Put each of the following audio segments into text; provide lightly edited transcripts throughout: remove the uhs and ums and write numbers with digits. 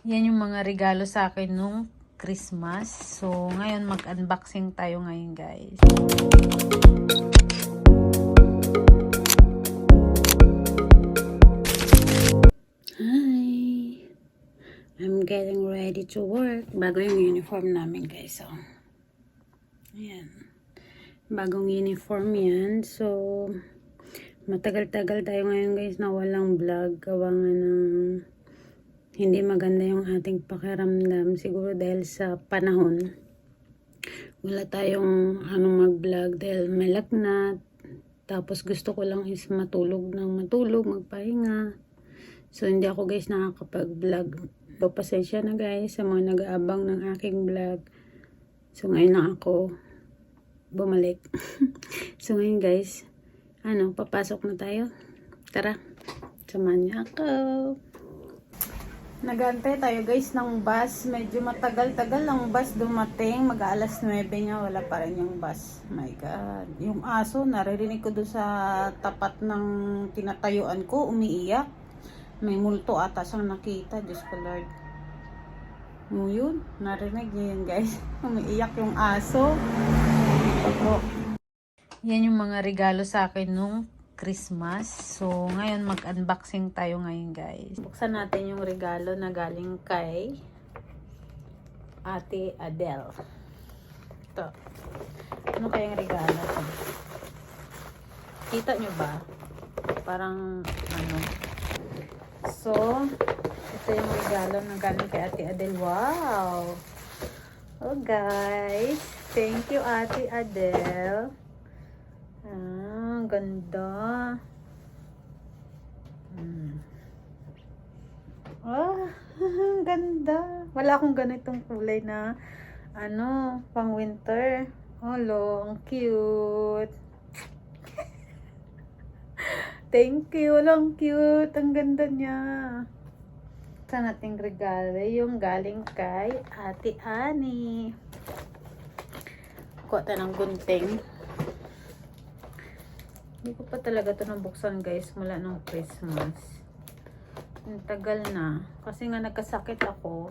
Yan yung mga regalo sa akin nung Christmas. So, ngayon mag-unboxing tayo ngayon, guys. Hi! I'm getting ready to work. Bago yung uniform namin, guys. So, ayan. Bagong uniform yan. So, matagal-tagal tayo ngayon, guys, na walang vlog. Gawa nga ng hindi maganda yung ating pakiramdam. Siguro dahil sa panahon. Wala tayong mag-vlog dahil may lagnat. Tapos gusto ko lang is matulog, magpahinga. So, hindi ako, guys, nakakapag-vlog. So, pasensya na, guys, sa mga nag-aabang ng aking vlog. So, ngayon na ako bumalik. So, ngayon, guys, papasok na tayo. Tara, samahan niyo ako. Nagantay tayo, guys, ng bus. Medyo matagal-tagal ang bus dumating. Mag-aalas 9 niya, wala pa rin yung bus. My God. Yung aso, naririnig ko doon sa tapat ng tinatayuan ko, umiiyak. May multo ata siyang nakita. Diyos ko, Lord. Yun, narinig niyo yun, guys. Umiiyak yung aso. Opo. Yan yung mga regalo sa akin nung Christmas. So, ngayon mag-unboxing tayo ngayon, guys. Buksan natin yung regalo na galing kay Ate Adele. Ito. Ano kayang regalo ito? Kita nyo ba? Parang So, ito yung regalo na galing kay Ate Adele. Wow! Oh, guys. Thank you, Ate Adele. Ang ganda. Ang ganda. Wala akong ganitong kulay na pang winter. Hello, ang cute. Thank you, lang cute. Ang ganda niya. Sa nating regalo yung galing kay Ate Ani. Kuha tayo ng gunting. Hindi ko pa talaga ito nabuksan, guys, mula nung Christmas. Ang tagal na. Kasi nga nagkasakit ako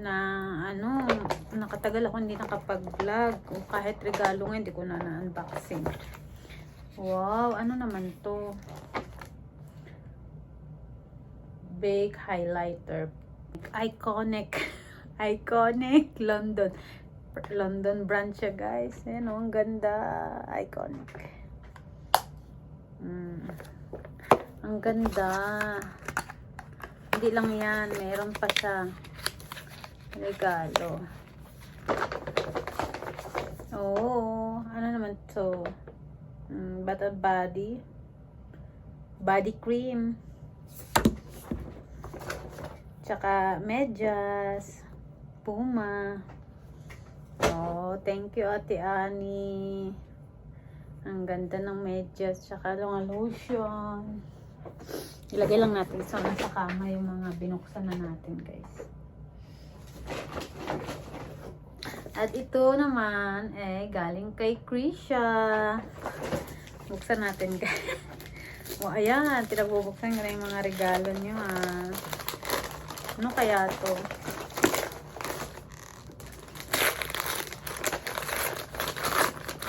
na nakatagal ako hindi nakapag-vlog. O kahit regalo nga, hindi ko na-unboxing. Wow, ano naman to? Big highlighter. Iconic. Iconic. London brand siya, guys. Ayan o, ang ganda. Iconic. Ang ganda. Hindi lang yan. Meron pa siya regalo. Oo. Ano naman to? Bath and Body. Body cream. Tsaka medyas. Puma. Oh, thank you, Ate Ani. Ang ganda ng medyas, tsaka lotion. Ilagay lang natin sa kama yung mga binuksan na natin, guys. At ito naman, galing kay Krisha. Buksan natin, guys. O, ayan, pinagbubuksan ko na yung mga regalo niyo, ha. Ano kaya to?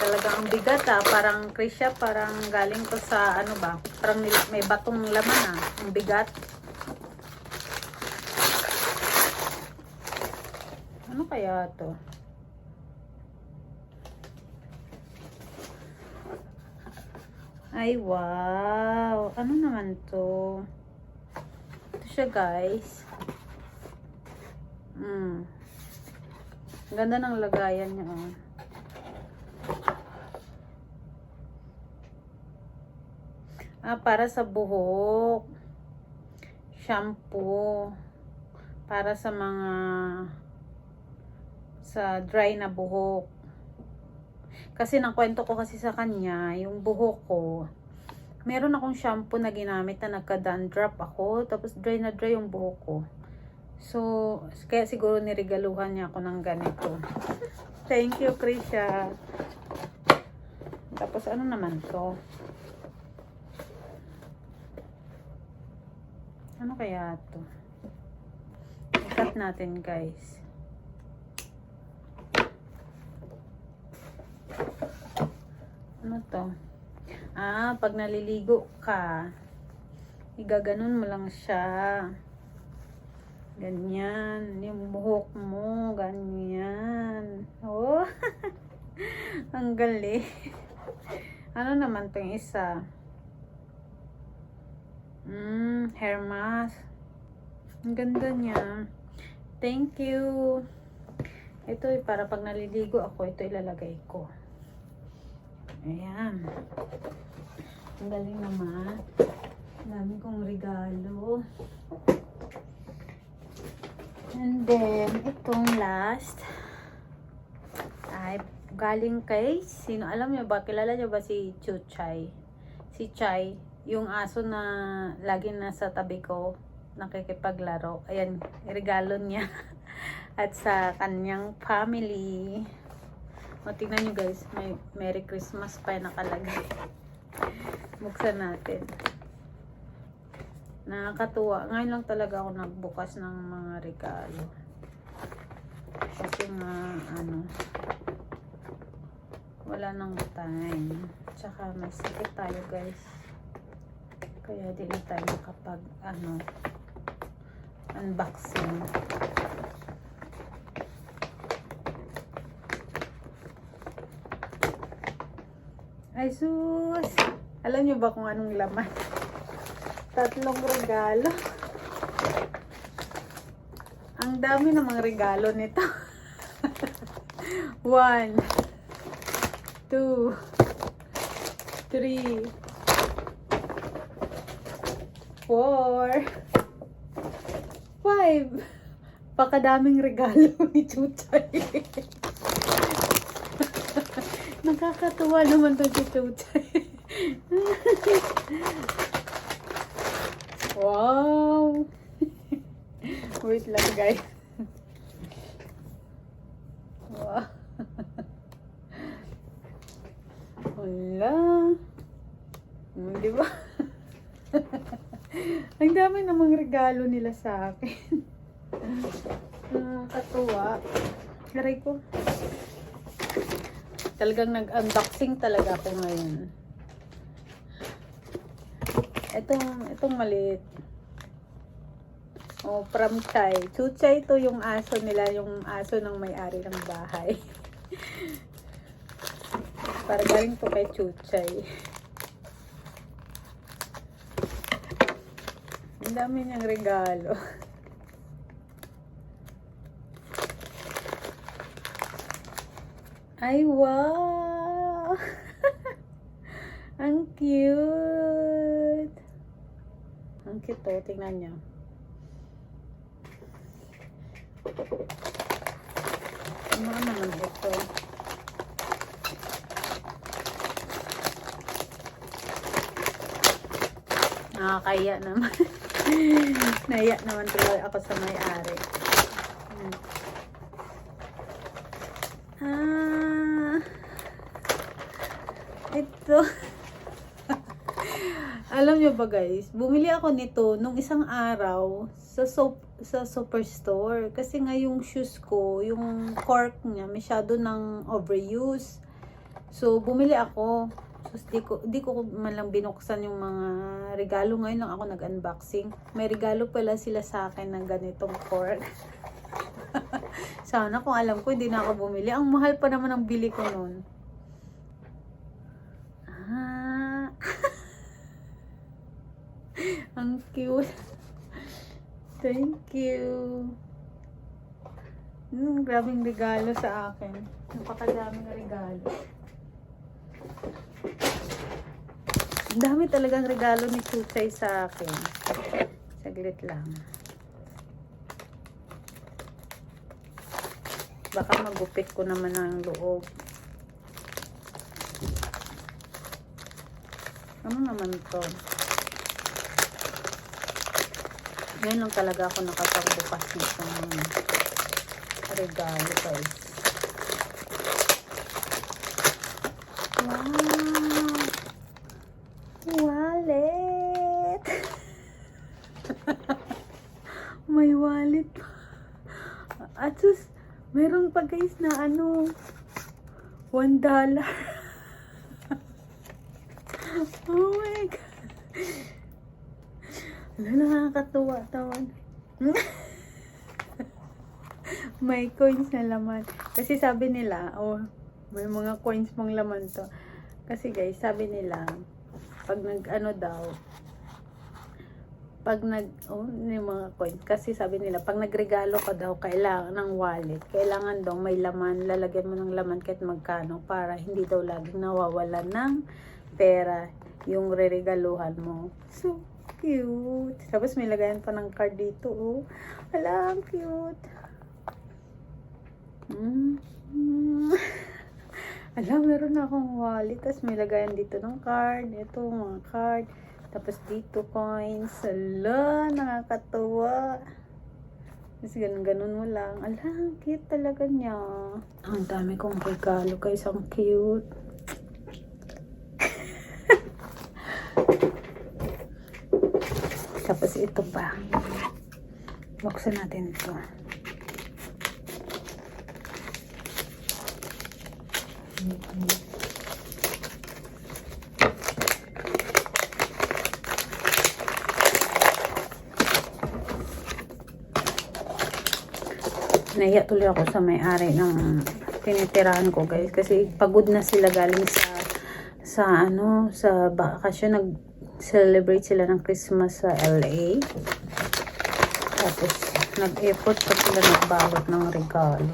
Talaga ang bigat, parang Krisha, parang galing to sa parang may batong laman, ang bigat. Ano kaya to? Ay, wow, ano naman to? Ito siya, guys. Ganda ng lagayan niya, para sa buhok, shampoo, para sa dry na buhok. Kasi nakwento ko kasi sa kanya, yung buhok ko, meron akong shampoo na ginamit na nagka-dandruff ako, tapos dry na dry yung buhok ko. So, kaya siguro niregaluhan niya ako ng ganito. Thank you, Krisha. Tapos ano naman to? Ano kaya to? test natin, guys. Ano to? Pag naliligo ka, igaganon mo lang siya. Ganyan. Yung buhok mo, ganyan. Oh, ang galing. Ano naman tong isa? Hair mask. Ang ganda niya. Thank you. Ito para pag naliligo ako, ito ilalagay ko. Ayan. Ang galing naman. Dami kong regalo. And then, itong last ay galing kay, sino alam niyo ba, kilala niyo ba si Chuchay? Si Chai, yung aso na lagi nasa tabi ko, nakikipaglaro. Ayan, regalo niya. At sa kanyang family. O, tingnan nyo guys, may Merry Christmas pa yung nakalagay. Buksan natin. Nakakatuwa. Ngayon lang talaga ako nagbukas ng mga regalo. Kasi nga, wala nang time. Tsaka may sakit tayo guys. Kaya di na tayo makapag, unboxing. Ay sus! Alam nyo ba kung anong laman? 3 regalo. Ang dami namang regalo nito. 1, 2, 3, 4, 5. Pakadaming regalo ni Chuchay. Nakakatuwa naman to si Chuchay. Wow! Wait lang guys. Wow! Wala! Di ba? Ang dami namang regalo nila sa akin. Nakakatuwa. Aray ko. Talagang nag-unboxing talaga ako ngayon. Itong maliit. Oh, from Chai. Chuchay ito yung aso nila, yung aso ng may-ari ng bahay. Para galing to kay Chuchay. Ang dami niyang regalo. Ay, wow! Ang cute! Ang cute to. Tingnan niyo. Ano naman ito? Nakakaya naman. Naiya naman tuloy ako sa may-ari. Ito. Alam nyo ba guys, bumili ako nito nung isang araw sa superstore. Kasi nga yung shoes ko, yung cork niya, masyado ng overuse. So, bumili ako. So, di ko man lang binuksan yung mga regalo. Ngayon lang ako nag-unboxing. May regalo pala sila sa akin ng ganitong cork. Sana kung alam ko, hindi na ako bumili. Ang mahal pa naman ang bili ko nun. Ang cute. Thank you. Grabing regalo sa akin. Napakadaming regalo. Ang dami talagang regalo ni Chuchay sa akin. Saglit lang. Baka magupit ko naman ang loob. Ano naman to? Ngayon lang talaga ako nakapagbukas nito ng regalo guys. Wow! Wallet! May wallet pa. At sus, meron pa guys na ano, $1. Oh my God. Ano, nakakatuwa tawan. May coins na laman. Kasi sabi nila, oh, may mga coins pang laman to. Kasi guys, sabi nila, pag nag-ano daw, yung mga coins, kasi sabi nila, pag nagregalo ka daw, kailangan ng wallet, kailangan daw may laman, lalagyan mo ng laman kahit magkano, para hindi daw laging nawawalan ng pera yung reregaluhan mo. So cute. Tapos may lagayan pa ng card dito, oh. Hala, ang cute. Alam, meron na akong wallet. Tapos may lagayan dito ng card. Ito, mga card. Tapos dito, coins. Ala, nakakatuwa. Tapos ganun-ganun mo lang. Ala, ang cute talaga niya. Ang dami kong regalo, guys. Ang cute. Tapos ito pa. Buksan natin ito. Nahiya tuloy ako sa may-ari ng tinitirahan ko, guys, kasi pagod na sila galing sa bakasyon. Nag-celebrate sila ng Christmas sa LA. Tapos nag-effort pa sila nagbalot ng regalo.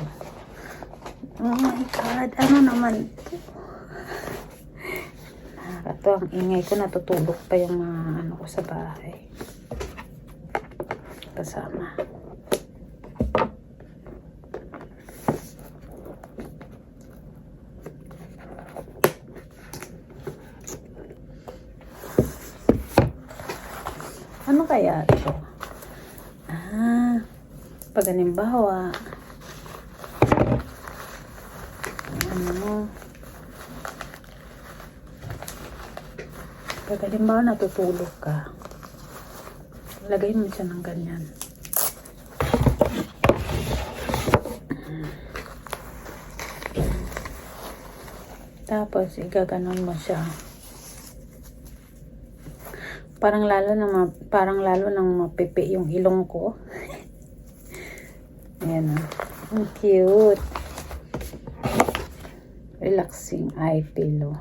Oh my God, ano naman ito? Nakakatawa, ang ingay ko, natutulog pa yung mga ano ko sa bahay. Kasama. Ano kaya ito? Pag halimbawa, pag halimbawa natutulog ka, lagay mo siya ng ganyan. Tapos igaganon mo siya. Parang lalo nang mapipi yung ilong ko. Ayan, ang cute. Relaxing eye pillow.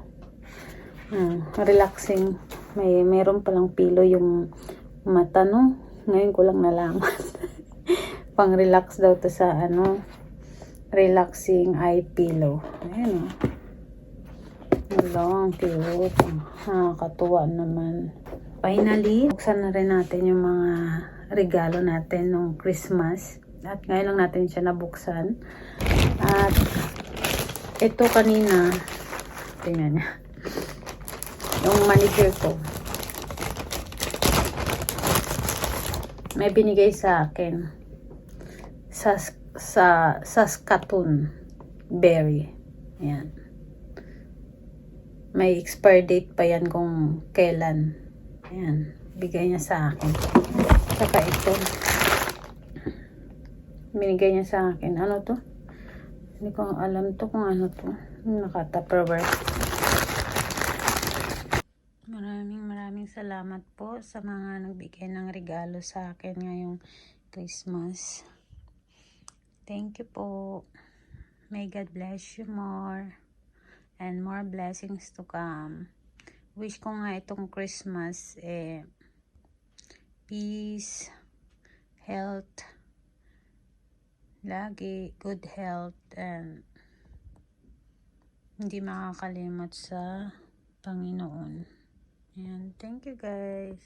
Relaxing. Meron palang pillow yung mata, no? Ngayon ko lang nalaman. Pang relax daw to sa relaxing eye pillow. Ayan, oh. Long, cute. Nakakatuwa naman. Finally, buksan na rin natin yung mga regalo natin nung Christmas. At ngayon lang natin siya nabuksan. At ito kanina, tingnan niya. Yung manicure ko. May binigay sa akin. Saskatoon berry. Ayan. May expire date pa yan kung kailan. Ayan. Bigay niya sa akin. Saka ito. Binigay niya sa akin. Ano to? Hindi ko alam to kung ano to. Naka-Tupperware. Maraming salamat po sa mga nagbigay ng regalo sa akin ngayong Christmas. Thank you po. May God bless you more. And more blessings to come. Wish ko nga itong Christmas, peace, health, lagi good health, and hindi makakalimot sa Panginoon. And thank you guys.